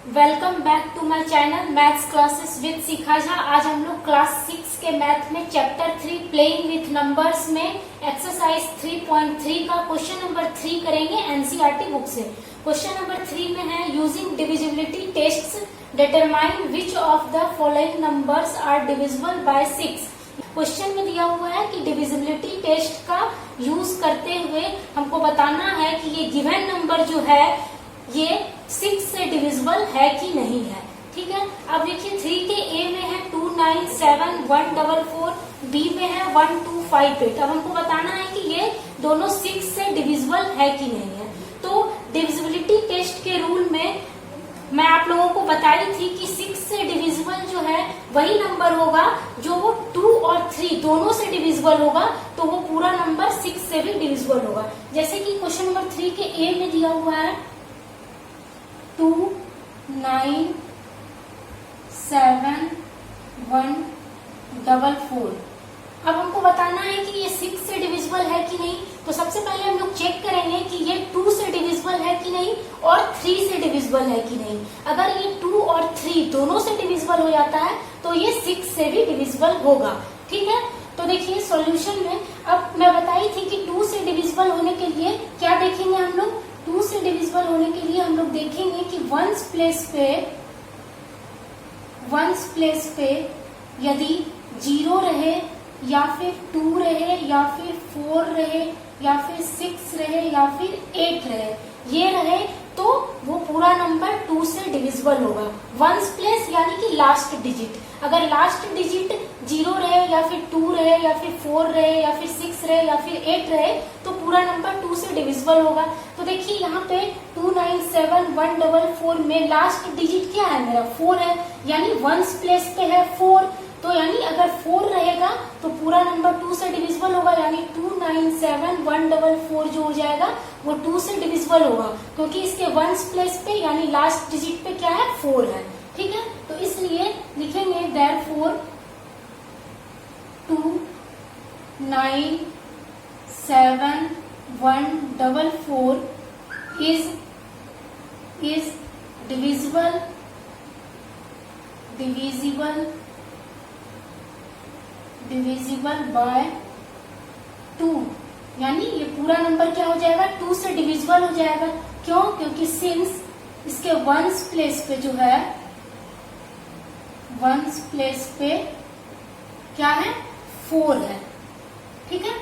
Welcome back to my channel maths classes with Shikha Jha. आज हम लोग क्लास 6 के मैथ में चैप्टर 3 प्लेइंग विथ नंबर्स में एक्सरसाइज 3.3 का क्वेश्चन नंबर 3 करेंगे एनसीईआरटी बुक से। क्वेश्चन नंबर 3 में है using divisibility tests determine which of the following numbers are divisible by 6। Question में दिया हुआ है कि डिविजिबिलिटी टेस्ट का यूज करते हुए हमको बताना है कि ये गिवन नंबर जो है ये 6 से डिविजिबल है कि नहीं है। ठीक है, अब देखिए 3 के ए में है 297 बी में है 1258। अब हमको बताना है कि ये दोनों 6 से डिविजिबल है कि नहीं है। तो डिविजिबिलिटी टेस्ट के रूल में मैं आप लोगों को बताई थी कि 6 से डिविजिबल जो है वही नंबर होगा जो वो 2 और 3 दोनों से डिविजिबल होगा, तो वो पूरा नंबर 6 से भी डिविजिबल होगा। जैसे कि क्वेश्चन नंबर 3 के ए में दिया हुआ है 297 अब हमको बताना है कि ये 6 से डिविजिबल है कि नहीं। तो सबसे पहले हम लोग चेक करेंगे कि ये 2 से डिविजिबल है कि नहीं और 3 से डिविजिबल है कि नहीं। अगर ये 2 और 3 दोनों से डिविजिबल हो जाता है तो ये 6 से भी डिविजिबल होगा। ठीक है, तो देखिए सॉल्यूशन में अब मैं बताई थी कि 2 से डिविजिबल होने के लिए क्या देखेंगे हम लोग। 2 से डिविजिबल होने के लिए हम लोग देखेंगे कि वंस प्लेस पे यदि 0 रहे या फिर 2 रहे या फिर 4 रहे या फिर 6 रहे या फिर 8 रहे, ये रहे तो वो पूरा नंबर 2 से डिविजिबल होगा। वंस प्लेस यानी कि लास्ट डिजिट। अगर लास्ट डिजिट 0 रहे या फिर 2 रहे या फिर 4 रहे या फिर 6 रहे या फिर 8 रहे तो पूरा नंबर 2 से डिविजिबल होगा। तो देखिए यहाँ पे 297 में लास्ट डिजिट क्या है मेरा 4 है, यानी वंस प्लेस पे है 4। तो यानी अगर 4 रहेगा तो पूरा नंबर 2 से डिविजिबल होगा, यानी 297 जो हो जाएगा वो 2 से डिविजिबल होगा, क्योंकि इसके वंस प्लेस पे यानी लास्ट डिजिट पे क्या है 4 है। ठीक है, तो इसलिए लिखेंगे therefore 297 is divisible by 2, यानी ये पूरा नंबर क्या हो जाएगा 2 से डिविजिबल हो जाएगा। क्यों? क्योंकि सिंस इसके वंस प्लेस पे जो है वंस प्लेस पे क्या है 4 है। ठीक है,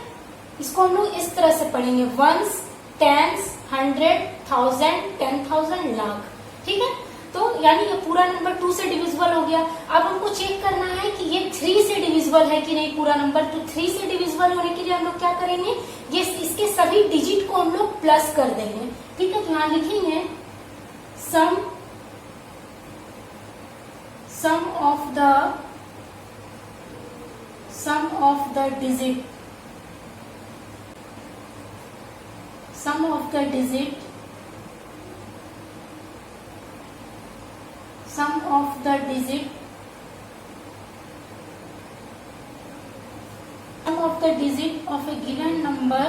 इसको हम लोग इस तरह से पढ़ेंगे वंस, टेंस, 100, 1000, 10,000, लाख। ठीक है, तो यानी ये पूरा नंबर 2 से डिविजिबल हो गया। अब हमको चेक करना है कि ये 3 से डिविजिबल है कि नहीं पूरा नंबर। तो 3 से डिविजिबल होने के लिए हम लोग क्या करेंगे, ये इसके सभी डिजिट को हम लोग प्लस कर देंगे। ठीक है, तो यहाँ लिखेंगे sum of the digit of a given number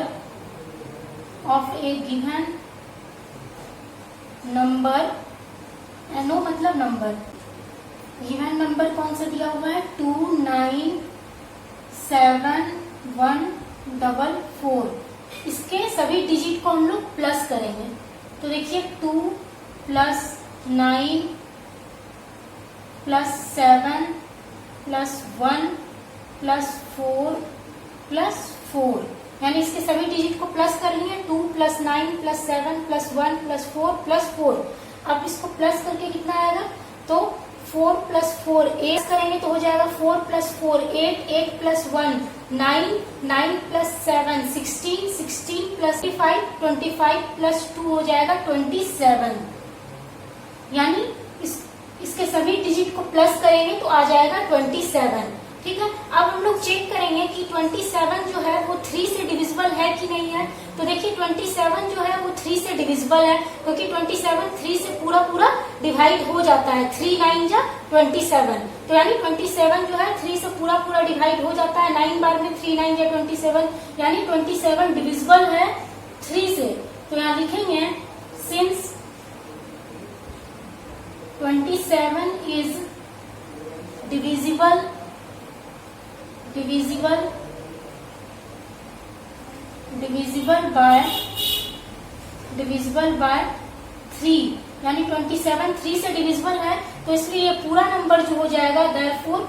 no मतलब नंबर, गिवन नंबर कौन सा दिया हुआ है 297 इसके सभी डिजिट को हम लोग प्लस करेंगे। तो देखिए 2 + 9 + 7 + 1 + 4 + 4, यानी इसके सभी डिजिट को प्लस कर लिए 2 + 9 + 7 + 1 + 4 + 4। अब इसको प्लस करके कितना आएगा, तो 4 + 4 8 करेंगे तो हो जाएगा 4 + 4 8, 8 + 1 9, 9 + 7 16, 16 + 25, 25 + 2 हो जाएगा 27। यानी इसके सभी डिजिट को प्लस करेंगे तो आ जाएगा 27। ठीक है, अब हम लोग चेक करेंगे कि 27 जो है वो 3 से डिविजिबल है कि नहीं है। तो देखिए 27 जो है वो 3 से डिविजिबल है, क्योंकि 27 3 से पूरा डिवाइड हो जाता है। 3 9 जा 27, तो यानी 27 जो है 3 से पूरा डिवाइड हो जाता है। 9 बार में 3 9 जा 27, यानी 27 डिविजिबल है 3 से। तो यहाँ लिखेंगे सिंस 27 is divisible by 3, यानी 27 3 से डिविजिबल है, तो इसलिए ये पूरा नंबर जो हो जाएगा therefore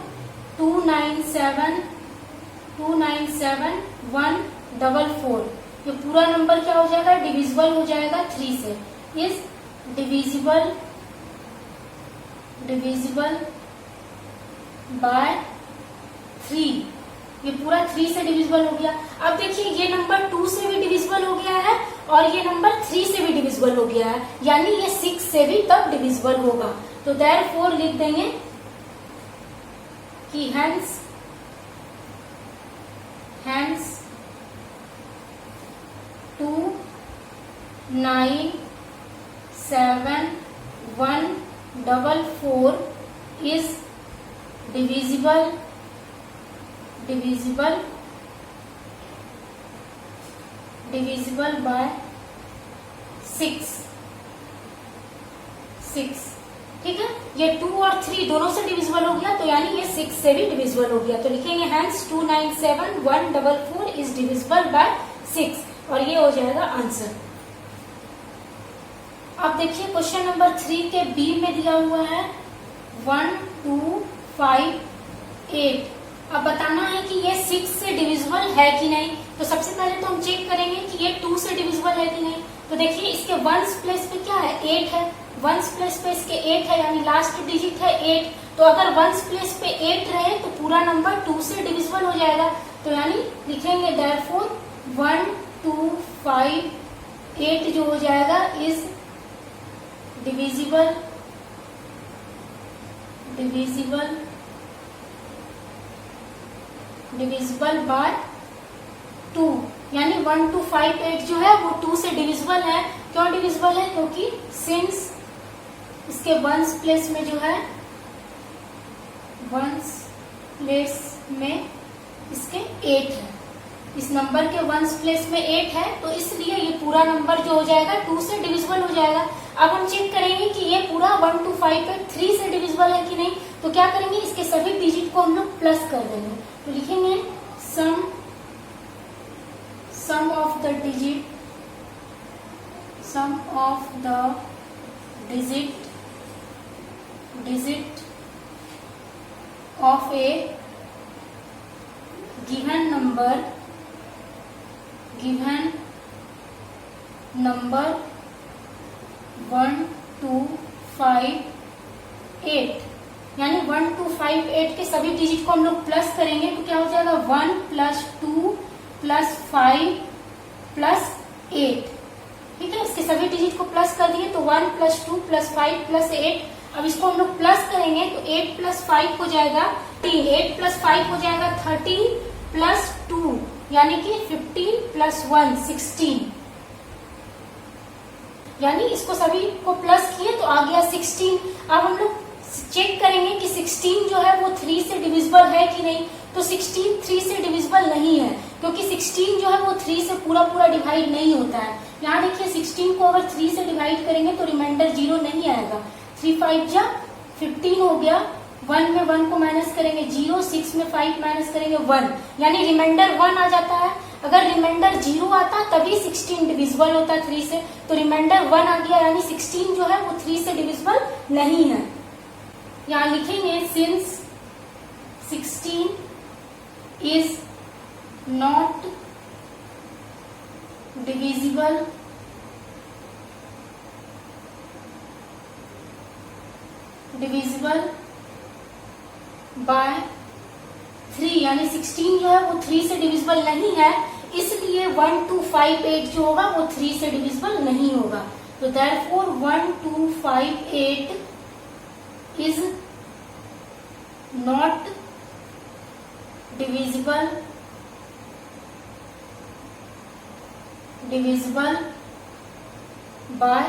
297,144, ये पूरा नंबर क्या हो जाएगा, डिविजिबल हो जाएगा 3 से, इज डिविजिबल बाय 3, ये पूरा 3 से डिविजिबल हो गया। अब देखिए ये नंबर 2 से भी डिविजिबल हो गया है और ये नंबर 3 से भी डिविजिबल हो गया है, यानी ये 6 से भी तब डिविजिबल होगा। तो therefore लिख देंगे कि hence 297,144 is divisible by 6। ठीक है, ये 2 और 3 दोनों से डिविजिबल हो गया, तो यानी ये 6 से भी डिविजिबल हो गया। तो लिखेंगे hence 297,144 is divisible by 6 और ये हो जाएगा आंसर। अब देखिए क्वेश्चन नंबर 3 के बी में दिया हुआ है 1, 2, 5, 8। अब बताना है कि ये 6 से डिविजिबल है कि नहीं। तो सबसे पहले तो हम चेक करेंगे कि ये 2 से डिविजिबल है कि नहीं। तो देखिए इसके वंस प्लेस पे क्या है, 8 है, वंस प्लेस पे इसके 8 है, यानी लास्ट डिजिट है 8। तो अगर वंस प्लेस पे 8 रहे तो पूरा नंबर 2 से डिविजिबल हो जाएगा। तो यानी लिखेंगे therefore 1, 2, 5, 8 जो हो जाएगा इज डिविजिबल बाय 2, यानी 1, 2, 5, 8 जो है वो 2 से डिविजिबल है। क्यों डिविजिबल है, क्योंकि सिंस इसके वंस प्लेस में जो है, वंस प्लेस में इसके 8 है, इस नंबर के वंस प्लेस में 8 है, तो इसलिए ये पूरा नंबर जो हो जाएगा 2 से डिविजिबल हो जाएगा। अब हम चेक करेंगे कि ये पूरा 1, 2, 5, 8 3 से डिविजिबल है कि नहीं। तो क्या करेंगे, इसके सभी डिजिट को हम लोग प्लस कर देंगे। तो लिखेंगे sum of the digit of a given number 1, 2, 5, 8, यानी 1, 2, 5, 8 के सभी डिजिट को हम लोग प्लस करेंगे तो क्या हो जाएगा 1 + 2 + 5 + 8। ठीक है, इसके सभी डिजिट को प्लस कर दिए तो 1 + 2 + 5 + 8। अब इसको हम लोग प्लस करेंगे तो 8 + 5 हो जाएगा 13, 8 + 5 हो जाएगा 13 + 2 यानी कि 15 + 1 16, यानी इसको सभी को प्लस किए तो आ गया 16। अब हम लोग चेक करेंगे कि 16 जो है वो 3 से डिविजिबल है कि नहीं। तो 16 3 से डिविजिबल नहीं है, क्योंकि 16 जो है वो 3 से पूरा डिवाइड नहीं होता है। यहाँ देखिए 16 को अगर 3 से डिवाइड करेंगे तो रिमाइंडर 0 नहीं आएगा। 3 5 जा 15 हो गया, 1 में 1 को माइनस करेंगे 0, 6 में 5 माइनस करेंगे 1, यानी रिमाइंडर 1 आ जाता है। अगर रिमाइंडर 0 आता तभी 16 डिविजिबल होता है 3 से, तो रिमाइंडर 1 आ गया, यानी 16 जो है वो 3 से डिविजिबल नहीं है। यहाँ लिखेंगे since 16 is not divisible by 3, यानी 16 जो है वो 3 से डिविजिबल नहीं है, इसलिए 1 2 5 8 जो होगा वो 3 से डिविजिबल नहीं होगा। तो therefore 1 2 5 8 is not divisible by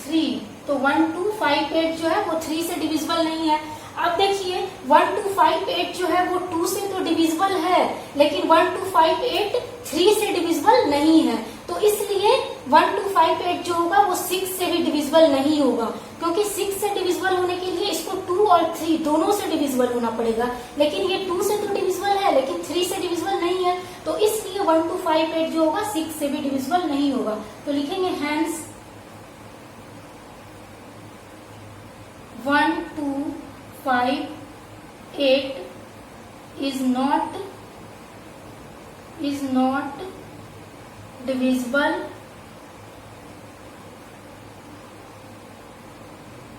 3। तो 1 2 5 8 जो है वो 3 से डिविजिबल नहीं है। अब देखिए 1 2 5 8 जो है वो 2 से तो डिविजिबल है, लेकिन 1 2 5 8 3 से डिविजिबल नहीं है, तो इसलिए 1 2 5 8 जो होगा वो 6 से भी डिविजिबल नहीं होगा, क्योंकि क्योंकि 6 से डिविजिबल होने के लिए इसको 2 और 3 दोनों से डिविजिबल होना पड़ेगा, लेकिन ये 2 से तो डिविजिबल है लेकिन 3 से डिविजिबल नहीं है, तो इसलिए 1 2 5 8 जो होगा 6 से भी डिविजिबल नहीं होगा। तो लिखेंगे hence 1 2 5 8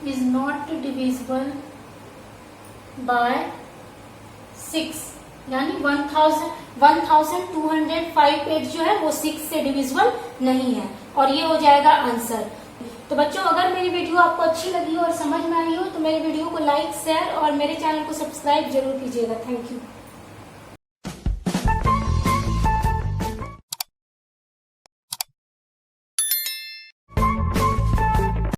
is not divisible by 6, यानी 1205 जो है वो 6 से डिविजिबल नहीं है, और ये हो जाएगा आंसर। तो बच्चों अगर मेरी वीडियो आपको अच्छी लगी हो और समझ में आई हो तो मेरे वीडियो को लाइक शेयर और मेरे चैनल को सब्सक्राइब जरूर कीजिएगा। Thank you.